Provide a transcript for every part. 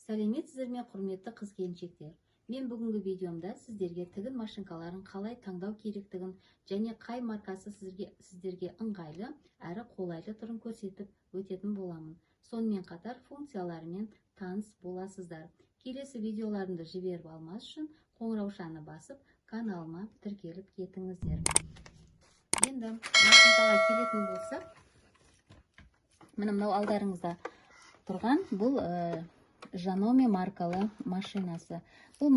Сәлеметсіздер ме, құрметті қыз-келіншектер. Мен бүгінгі видеомда сіздерге тігін машинкаларын қалай таңдау керектігін және қай маркасы сіздерге ыңғайлы әрі қолайлы түрін көрсетіп өтетін боламын. Сонымен қатар функцияларымен таныс боласыздар. Келесі видеоларымды жіберіп алмас үшін қоңыраушаны басып, каналыма тіркеліп кетіңіздер. Енді машинкаға келетін болсақ, міне мынау алдарыңызда тұрған бұл Жаноми маркалы машинасы. Бұл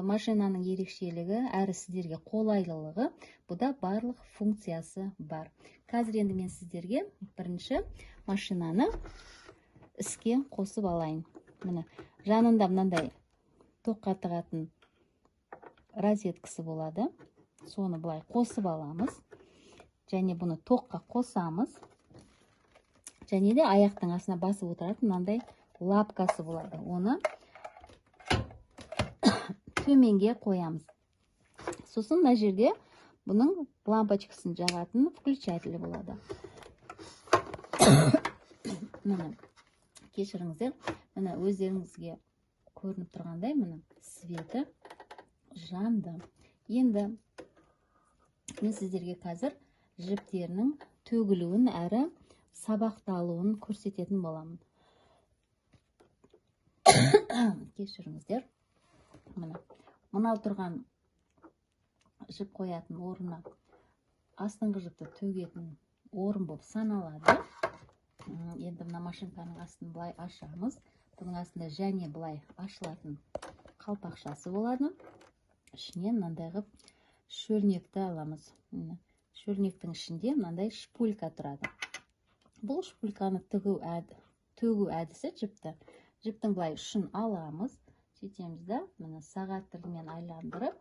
машинаның ерекшелігі әрі сіздерге қолайлылығы, бұда барлық функциясы бар. Қазір енді мен сіздерге бірінші машинаны іске қосып алайын. Міне жанында мынандай тоққа тығатын розеткасы болады. Соны былай қосып аламыз. Және бұны тоққа қосамыз. Және де аяқтың астына басып отыратын мынандай лапкасы болады. Оны төменге қоямыз. Сосын мына жерде бұның лампочкасын жағатын включателі болады. Міне, кешіріңіздер, міне өздеріңізге көрініп тұрғандай, міне светі жанды. Енді мен сіздерге қазір жіптерінің төгілуін әрі сабақталуын көрсететін боламын. Кешіріңіздер. Мынау тұрған жіп қоятын орны астыңғы жіпті төгетін орын болып саналады. Енді мына машинканың астын былай ашамыз. Бұның астында және былай ашылатын қалпақшасы болады. Ішінен мынандай қып шөлнекті аламыз. Шөлнектің ішінде мынандай шпулька тұрады. Бұл шпульканы төгу әдісі жіпті. Жіптің былай ұшын аламыз. Сөйтеміз да, мына сағат тілімен айландырып,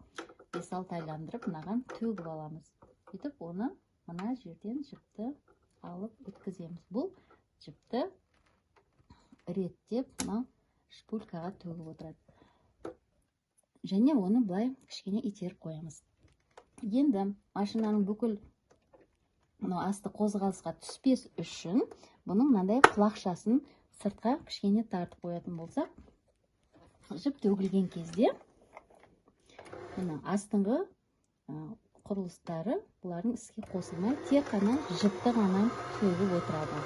5-6 айландырып, мынаған төгіп аламыз. Сөйтіп, оны мына жерден жіпті алып өткіземіз. Бұл жіпті реттеп, мына шпулькаға төгіп отырады. Және оны былай кішкене итеріп қоямыз. Енді машинаның бүкіл асты қозғалысқа түспес үшін бұның мынандай құлақшасын сыртқа кішкене тартып қоятын болсақ, жіп төгілген кезде астыңғы құрылыстары бұлардың іске қосылмай, тек қана жіпті ғана төгіп отырады.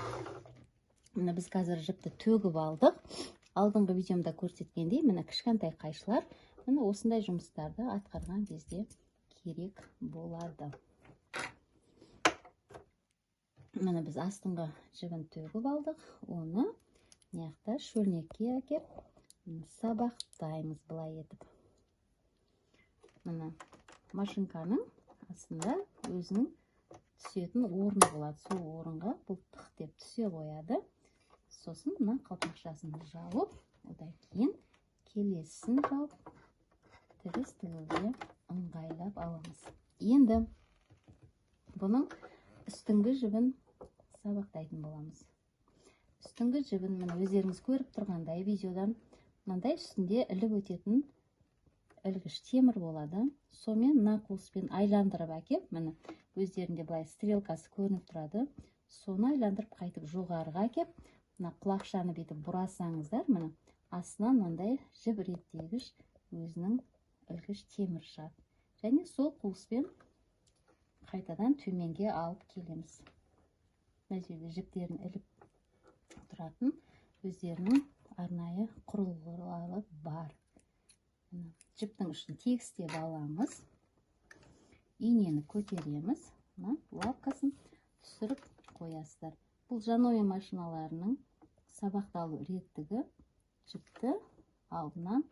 Біз қазір жіпті төгіп алдық. Алдыңғы видеомда көрсеткендей, кішкентай қайшылар осындай жұмыстарды атқарған кезде керек болады. Біз астыңғы жібін төгіп алдық. Оны мыняқта шөлнекке әкеп сабақтаймыз былай етіп. Машинканың астында өзінің түсетін орны болады. Сол орынға бұл тық деп түсе қояды. Сосын мына қалпақшасын жауып, одан кейін келесін жауып, тігіс тігуге ыңғайлап аламыз. Енді бұның үстіңгі жібін сабақтайтын боламыз. Үстіңгі жібін өздеріңіз көріп тұрғандай видеодан мынандай үстінде іліп өтетін ілгіш темір болады. Сонымен мына қуыспен айландырып әкеп, өздерінде былай стрелкасы көрініп тұрады. Соны айландырып қайтып жоғарыға әкеп, мына құлақшаны бетіп бұрасаңыздар, астынан мынандай жіп реттегіш өзінің ілгіш темір шығады. Және сол қуыспен қайтадан төменге алып келеміз. Мына жерде жіптерін іліп тұратын өздерінің арнайы құрылғылары бар. Жіптің ұшын тегістеп аламыз. Инені көтереміз. Лапкасын түсіріп қоясыздар. Бұл Жаноми машиналарының сабақталу реттігі жіпті алдынан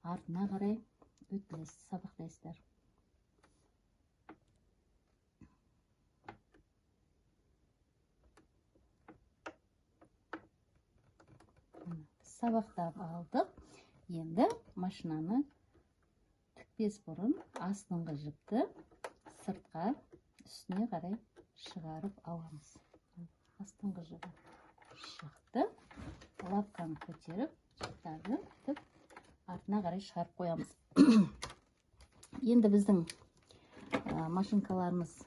артына қарай өткізесіз, сабақтайсыздар. Сабақтап алдық. Енді машинаны тікпес бұрын астыңғы жіпті сыртқа үстіне қарай шығарып аламыз. Астыңғы жібі шықты. Лапканы көтеріп, жіптарды тіп артына қарай шығарып қоямыз. Енді біздің машинкаларымыз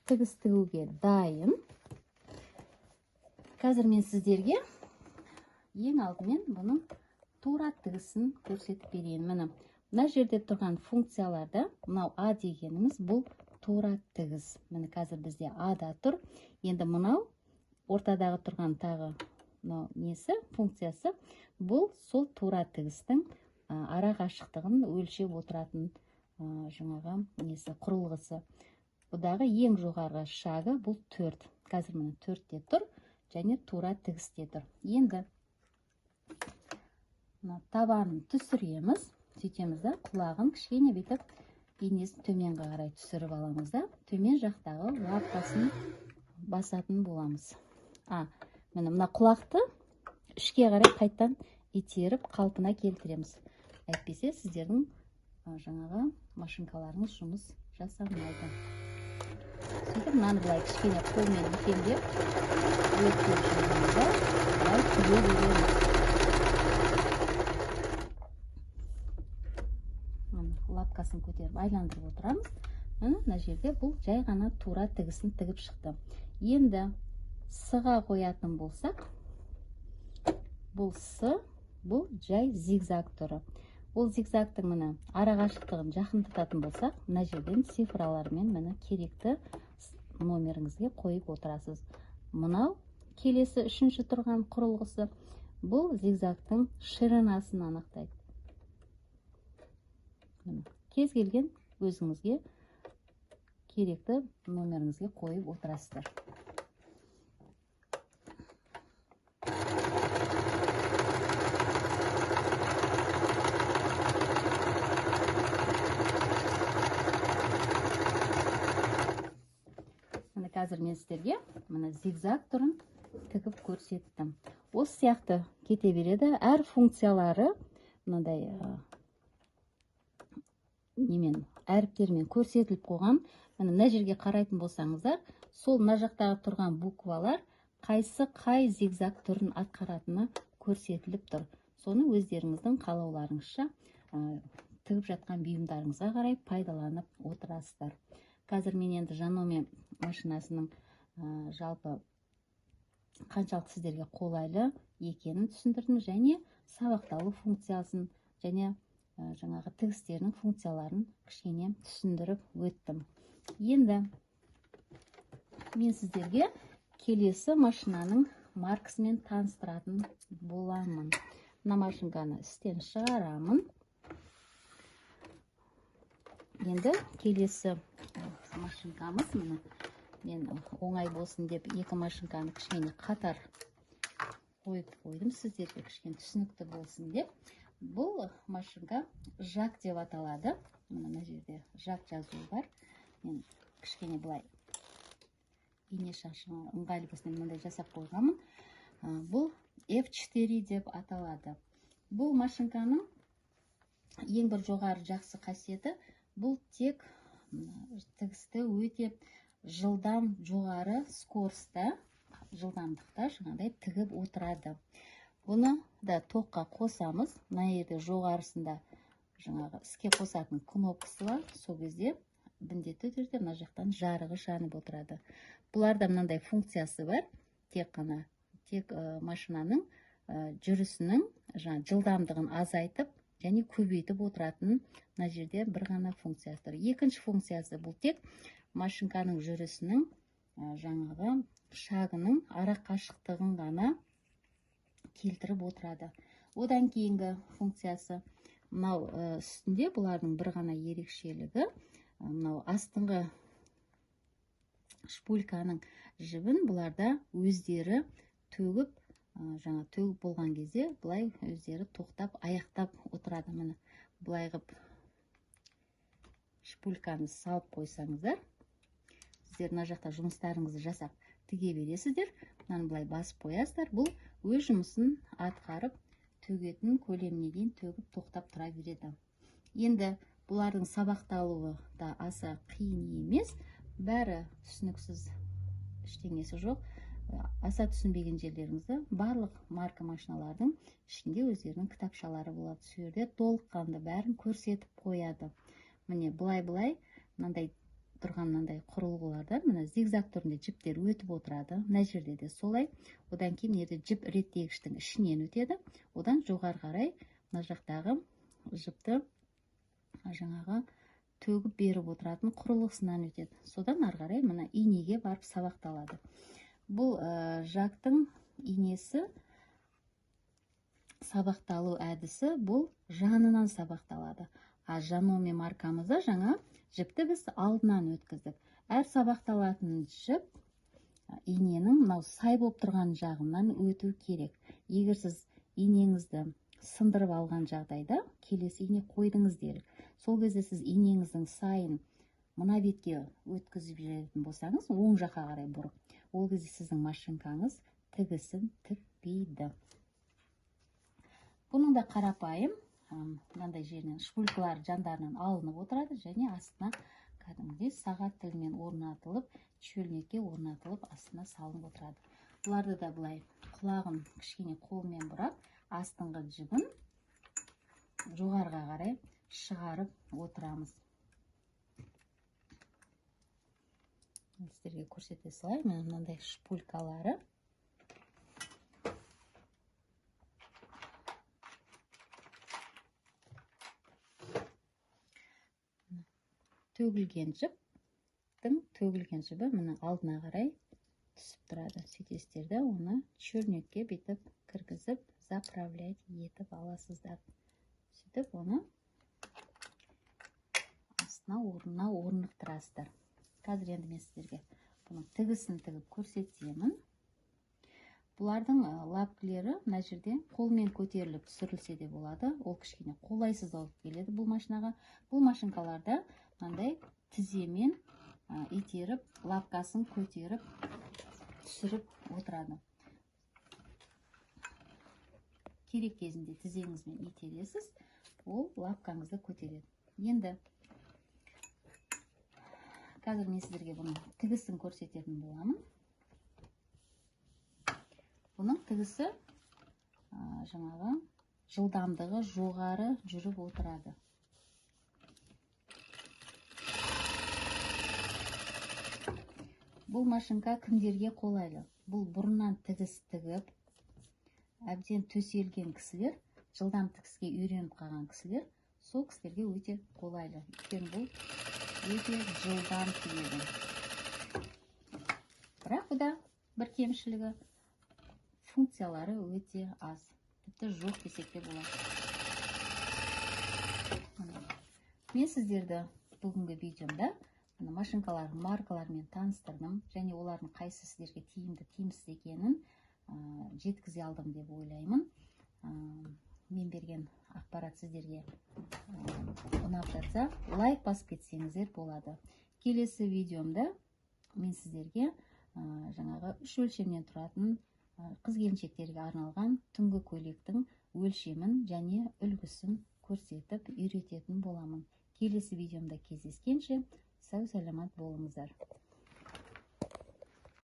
тігіс тігуге дайын. Қазір мен сіздерге ең алдымен бұның тура тігісін көрсетіп берейін. Мына жерде тұрған функцияларда мынау А дегеніміз бұл тура тігіс. Міне қазір бізде Ада тұр. Енді мынау ортадағы тұрған тағы функциясы бұл сол тура тігістің ара қашықтығын өлшеп отыратын жаңағы құрылғысы. Бұдағы ең жоғарғы шағы бұл 4. Қазір міне 4-те тұр және тура тігісте тұр. Енді табанын түсіреміз. Сөйтеміз да құлағын кішкене бетіп бейнесін төменге қарай түсіріп аламыз да, төмен жақтағы лапкасын басатын боламыз. Міне мына құлақты ішке қарай қайттан итеріп қалпына келтіреміз. Әйтпесе сіздердің жаңағы машинкаларыңыз жұмыс жасамайды. Сөйтіп мынаны былай кішкене қолмен икемдеп, өткел жағында былай түге береміз. Лапкасын көтеріп айландырып отырамыз. Мына жерде бұл жай ғана тура тігісін тігіп шықты. Енді сыға қоятын болсақ, бұл сы, бұл жай зигзаг түрі. Ол зигзагтың міне ара қашықтығын жақындататын болсақ, мына жерден цифралармен міне керекті номеріңізге қойып отырасыз. Мынау келесі үшінші тұрған құрылғысы, бұл зигзагтың ширinaсын анықтайды. Кез келген өзіңізге керекті номеріңізге қойып отырасыздар. Қазір мен сіздерге мына зигзаг түрін тігіп көрсеттім. Осы сияқты кете береді. Әр функциялары мынандай әріптермен көрсетіліп қойған. Мына жерге қарайтын болсаңыздар, сол мына жақтағы тұрған буквалар қайсы қай зигзаг түрін атқаратыны көрсетіліп тұр. Соны өздеріңіздің қалауларыңызша тігіп жатқан бұйымдарыңызға қарай пайдаланып отырасыздар. Қазір мен енді жаноме машинасының жалпы қаншалықты сіздерге қолайлы екенін түсіндірдім және сабақталу функциясын және жаңағы тігістерінің функцияларын кішкене түсіндіріп өттім. Енді мен сіздерге келесі машинаның маркасымен таныстыратын боламын. Мына машинканы істен шығарамын. Енді келесі машинкамыз, мен оңай болсын деп екі машинканы кішкене қатар қойып қойдым, сіздерге кішкене түсінікті болсын деп. Бұл машинка жак деп аталады. Мына жерде жак жазуы бар. Мен кішкене былай ине шашыма ыңғайлы болсын мынандай жасап қойғанмын. Бұл F4 деп аталады. Бұл машинканың ең бір жоғары жақсы қасиеті, бұл тек тігісті өте жылдам жоғары скоростта, жылдамдықта жаңағыдай тігіп отырады. Бұны да тоққа қосамыз. Мына жерде жоғарысында жаңағы іске қосатын кнопкасы бар. Сол кезде міндетті түрде мына жақтан жарығы жанып отырады. Бұларда мынандай функциясы бар. Тек машинаның жүрісінің жылдамдығын азайтып және көбейтіп отыратын мына жерде бір ғана функциясы бар. Екінші функциясы бұл тек машинканың жүрісінің жаңағы шагының ара қашықтығын ғана келтіріп отырады. Одан кейінгі функциясы мынау үстінде бұлардың бір ғана ерекшелігі, мынау астыңғы шпульканың жібін бұларда өздері төгіп, төгіп болған кезде бұлай өздері тоқтап, аяқтап отырады. Міне бұлай ғып шпульканы салып қойсаңыздар, сіздер мына жақта жұмыстарыңызды жасап тіге бересіздер. Мынаны бұлай басып қоясыздар. Бұл өз жұмысын атқарып, төгетін көлеміне дейін төгіп тоқтап тұра береді. Енді бұлардың сабақталуы да аса қиын емес. Бәрі түсініксіз, ештеңесі жоқ. Аса түсінбеген жерлеріңізді барлық марка машиналардың ішінде өздерінің кітапшалары болады. Сөйерде толыққанды бәрін көрсетіп қояды. Міне бұлай-бұлай мынандай тұрған мынандай құрылғылардан мына зигзаг түрінде жіптер өтіп отырады. Мына жерде де солай. Одан кейін мына жерде жіп реттегіштің ішінен өтеді. Одан жоғары қарай мына жақтағы жіпті жаңағы төгіп беріп отыратын құрылғысынан өтеді. Содан ары қарай мына инеге барып сабақталады. Бұл жактың инесі сабақталу әдісі бұл жанынан сабақталады. А Жаноми маркамызда жаңа жіпті біз алдынан өткіздік. Әр сабақталатын жіп иненің мынау сай болып тұрған жағынан өту керек. Егер сіз инеңізді сындырып алған жағдайда келесі ине қойдыңыз делік. Сол кезде сіз инеңіздің сайын мына бетке өткізіп жіберетін болсаңыз, оң жаққа қарай бұрып, ол кезде сіздің машинкаңыз тігісін тікпейді. Бұның да қарапайым мынандай жерінен шпулькалар жандарынан алынып отырады және астына кәдімгідей сағат тілімен орнатылып, шөлмекке орнатылып, астына салынып отырады. Бұларды да былай құлағын кішкене қолмен бұрап, астыңғы жібін жоғарыға қарай шығарып отырамыз. Сіздерге көрсете салайын, мынандай шпулькалары. Төгілген жібі мына алдына қарай түсіп тұрады. Сөйтесіздер де оны шөлмекке бетіп кіргізіп, заправлять етіп аласыздар. Сөйтіп оны астына орнына орнықтырасыздар. Қазір енді мен сіздерге бұның тігісін тігіп көрсетемін. Бұлардың лапкілері мына жерде қолмен көтеріліп түсірілсе де болады. Ол кішкене қолайсыз алып келеді бұл машинаға. Бұл машинкаларда мынандай тіземен итеріп, лапкасын көтеріп түсіріп отырады. Керек кезінде тізеңізбен итересіз, ол лапкаңызды көтереді. Енді қазір мен сіздерге бұның тігісін көрсететін боламын. Бұның тігісі жаңағы жылдамдығы жоғары жүріп отырады. Бұл машинка кімдерге қолайлы? Бұл бұрыннан тігіс тігіп, әбден төселген кісілер, жылдам тігіске үйреніп қалған кісілер, сол кісілерге өте қолайлы. Өйткені бұл өте жылдам тігеді. Бірақ бұда бір кемшілігі, функциялары өте аз. Тіпті жоқ десек те болады. Мен сіздерді бүгінгі видеомда машинкалардың маркаларымен таныстырдым, және олардың қайсы сіздерге тиімді, тиімсіз екенін жеткізе алдым деп ойлаймын. Мен берген ақпарат сіздерге ұнап жатса, лайк басып кетсеңіздер болады. Келесі видеомда мен сіздерге жаңағы 3 өлшемнен тұратын қыз-келіншектерге арналған түнгі көйлектің өлшемін және үлгісін көрсетіп үйрететін боламын. Келесі видеомда кездескенше сау саламат болыңыздар.